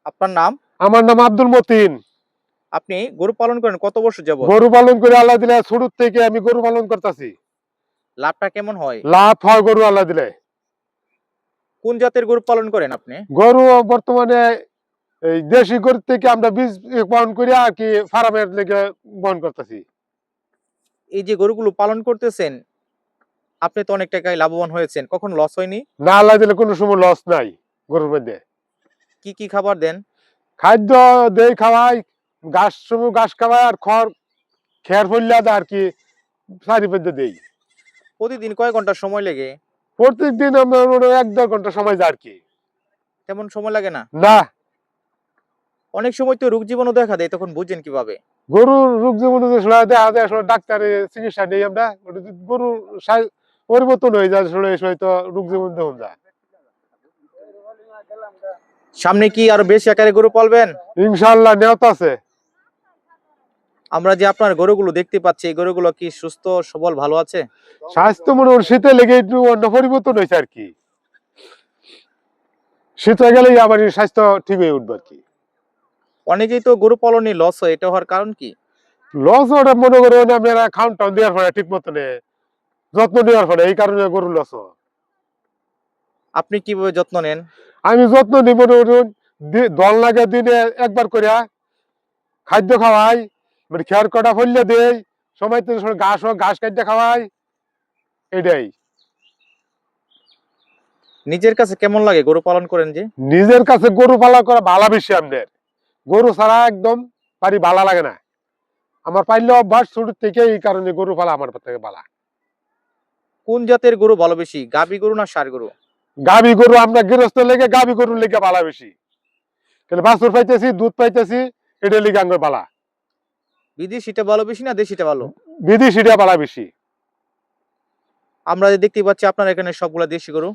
আপনার নাম? আমার নাম আব্দুল মতিন। আপনি গরু পালন করেন কত বছর যাবত? গরু পালন করে আল্লাহ দিলে শুরু থেকে আমি গরু পালন করতেছি। লাভটা কেমন হয়? লাভ হয় গরু আল্লাহ দিলে। কোন জাতের গরু পালন করেন আপনি? গরু বর্তমানে এই দেশি গরু থেকে আমরা বীজ বহন করি আর কি ফার্মের লেগে বহন করতেছি। এই যে গরুগুলো পালন করতেছেন, আপনি তো অনেক টাকায় লাভবান হয়েছেন। কখনো লস হয়নি? না আল্লাহ দিলে কোনো সময় লস নাই গরুর মধ্যে। কি কি খাবার দেন? খাদ্য দেই খাওয়াই, ঘাস সময় ঘাস খাওয়াই আর খড় খের ফেললে আর কি চারিপাশে দেই। প্রতিদিন কয় ঘন্টা সময় লাগে? প্রত্যেক দিন আমরা 1-1.5 ঘন্টা সময় যায় আর কি। তেমন সময় লাগে না? না, অনেক সময় তো রোগ জীবাণু দেখা দেয়, তখন বুঝেন কিভাবে? গরুর রোগ জীবাণু দেখা যায় আসলে ডাক্তারের চিকিৎসা নেই আমরা। ওটা যদি গরুর পরিবর্তন হয়ে যায় আসলে এই সময় তো রোগ জীবাণু দেখা যায়। সামনে কি আরো বেশি আকারে গরু পালবেন? ইনশাআল্লাহ নিয়ত আছে। আমরা যে আপনার গরুগুলো দেখতে পাচ্ছি, এই গরুগুলো কি সুস্থ সবল ভালো আছে? স্বাস্থ্য মনে হয় শীতে লেগে একটু অন্য পরিবর্তন হয়েছে আর কি। শীত হয়ে গেলেই আবার এই স্বাস্থ্য ঠিক হয়ে উঠবে আর কি। অনেকেই তো গরু পালনে লস হয়, এটা হওয়ার কারণ কি? লস ওটা মনে করেন আপনারা খাওয়ান টাউন দেওয়ার পরে ঠিক মতনে যত্ন নেওয়ার পরে এই কারণে গরু লস। আপনি কিভাবে যত্ন নেন? আমি যত্ন নিই মনে করুন দল লাগে দিনে একবার করে খাদ্য খাওয়াই, মানে খেয়ার কটা ফেললে দেই, সময় তো ঘাস হোক ঘাস কাটতে খাওয়াই, এটাই। নিজের কাছে কেমন লাগে গরু পালন করেন যে? নিজের কাছে গরু পালন করা ভালো বেশি আমাদের। গরু ছাড়া একদম পারি ভালো লাগে না। আমার পাইলে অভ্যাস শুরু থেকে এই কারণে গরু পালা আমার থেকে ভালো। কোন জাতের গরু ভালো বেশি, গাভী গরু না ষাঁড় গরু? গাভী গরু আমরা গৃহস্থ লেগে গাভী গরুর লেগে ভালো বেশি। তাহলে বাছুর পাইতেছি দুধ পাইতেছি এটা লেগে আঙ্গুর ভালো। বিদেশিটা ভালো বেশি না দেশিটা ভালো? বিদেশিটা ভালো বেশি। আমরা যে দেখতে পাচ্ছি আপনার এখানে সবগুলা দেশি গরু।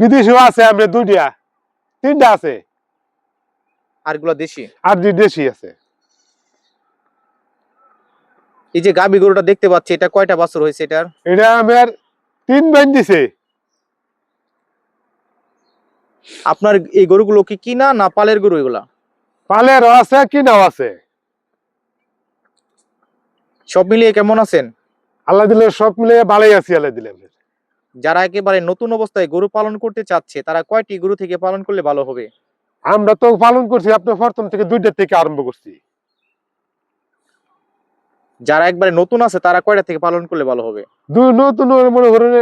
বিদেশিও আছে আমরা দুইটা তিনটা আছে। আর গুলা দেশি। আর যে দেশি আছে। এই যে গাভী গরুটা দেখতে পাচ্ছি, এটা কয়টা বছর হয়েছে এটার? এটা আমার 3 বাইন দিছে। আপনার এই গরুগুলো কি কিনা না পালের গরু এগুলা? পালেরও আছে কিনাও আছে। সব মিলিয়ে কেমন আছেন? আল্লাহ দিলে সব মিলে ভালোই আছি আল্লাহ দিলে। যারা একেবারে নতুন অবস্থায় গরু পালন করতে চাচ্ছে, তারা কয়টি গরু থেকে পালন করলে ভালো হবে? আমরা তো পালন করছি আপনার প্রথম থেকে দুইটা থেকে আরম্ভ করছি। যারা একবারে নতুন আছে, তারা কয়টা থেকে পালন করলে ভালো হবে? দুই নতুন মনে করেন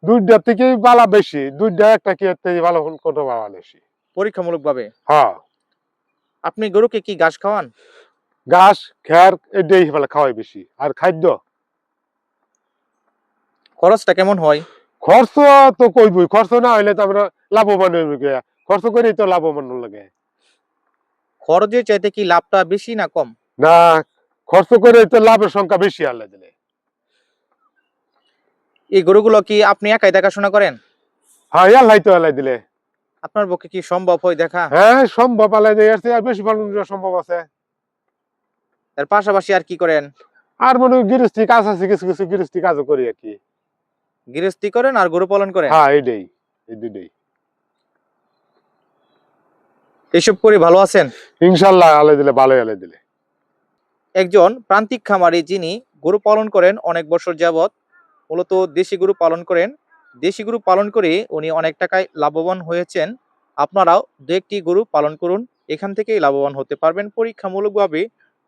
দুইটা থেকে বালা বেশি, দুইটা একটা কি থেকে ভালো কত বালা বেশি। পরীক্ষামূলক ভাবে। হ্যাঁ, আপনি গরুকে কি ঘাস খাওয়ান? ঘাস খের এটাই ফেলে খাওয়াই বেশি আর খাদ্য। খরচটা কেমন হয়? খরচ তো কইবই, খরচ না হইলে তো আমরা লাভবান হইব কে। খরচ করেই তো লাভবান লাগে। খরচের চাইতে কি লাভটা বেশি না কম? না, খরচ করে তো লাভের সংখ্যা বেশি আল্লাহ দিলে। এই গরুগুলো কি আপনি একাই দেখাশোনা করেন? হ্যাঁ, আল্লাহ তো আল্লাহ দিলে। আপনার পক্ষে কি সম্ভব হয় দেখা? হ্যাঁ, সম্ভব আল্লাহ দিয়ে আসছে আর বেশি পালন করা সম্ভব আছে। তার পাশাপাশি আর কি করেন? আর মনে হয় গৃহস্থী কাজ আছে, কিছু কিছু গৃহস্থী কাজও করি আর কি। গৃহস্থী করেন আর গরু পালন করেন? হ্যাঁ, এইটাই, এই দুইটাই। এসব করে ভালো আছেন? ইনশাল্লাহ আল্লাহ দিলে ভালোই আল্লাহ দিলে। একজন প্রান্তিক খামারি যিনি গরু পালন করেন অনেক বছর যাবত, মূলত দেশি গরু পালন করেন। দেশি গরু পালন করে উনি অনেক টাকায় লাভবান হয়েছেন। আপনারাও দু একটি গরু পালন করুন, এখান থেকেই লাভবান হতে পারবেন। পরীক্ষামূলকভাবে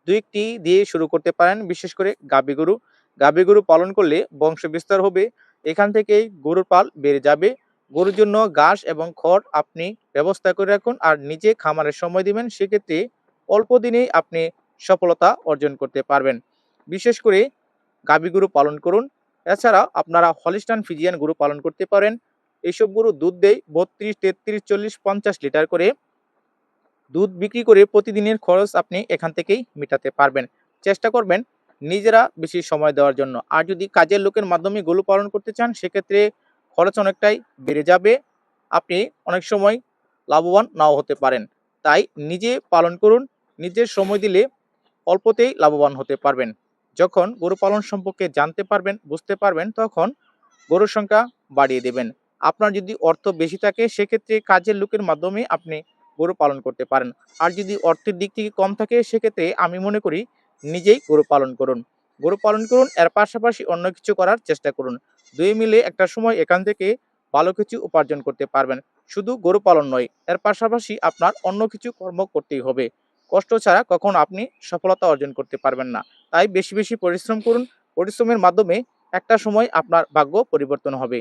দু একটি দিয়ে শুরু করতে পারেন, বিশেষ করে গাভী গরু। গাভী গরু পালন করলে বংশ বিস্তার হবে, এখান থেকেই গরুর পাল বেড়ে যাবে। গরুর জন্য ঘাস এবং খড় আপনি ব্যবস্থা করে রাখুন আর নিজে খামারের সময় দিবেন, সেক্ষেত্রে অল্প দিনেই আপনি সফলতা অর্জন করতে পারবেন। বিশেষ করে গাভী গরু পালন করুন। এছাড়া আপনারা হলিস্টান ফিজিয়ান গরু পালন করতে পারেন। এইসব গরু দুধ দেয় 32, 33, 40, 50 লিটার করে। দুধ বিক্রি করে প্রতিদিনের খরচ আপনি এখান থেকেই মেটাতে পারবেন। চেষ্টা করবেন নিজেরা বেশি সময় দেওয়ার জন্য। আর যদি কাজের লোকের মাধ্যমে গরু পালন করতে চান, সেক্ষেত্রে খরচ অনেকটাই বেড়ে যাবে। আপনি অনেক সময় লাভবান নাও হতে পারেন। তাই নিজে পালন করুন। নিজের সময় দিলে অল্পতেই লাভবান হতে পারবেন। যখন গরু পালন সম্পর্কে জানতে পারবেন, বুঝতে পারবেন, তখন গরুর সংখ্যা বাড়িয়ে দেবেন। আপনার যদি অর্থ বেশি থাকে, সেক্ষেত্রে কাজের লোকের মাধ্যমে আপনি গরু পালন করতে পারেন। আর যদি অর্থের দিক থেকে কম থাকে সেক্ষেত্রে আমি মনে করি নিজেই গরু পালন করুন। গরু পালন করুন, এর পাশাপাশি অন্য কিছু করার চেষ্টা করুন। ২ মিলে একটা সময় এখান থেকে ভালো কিছু উপার্জন করতে পারবেন। শুধু গরু পালন নয়, এর পাশাপাশি আপনার অন্য কিছু কর্ম করতেই হবে। কষ্ট ছাড়া কখনো আপনি সফলতা অর্জন করতে পারবেন না। তাই বেশি, বেশি পরিশ্রম করুন। পরিশ্রমের মাধ্যমে একটা সময় আপনার ভাগ্য পরিবর্তন হবে।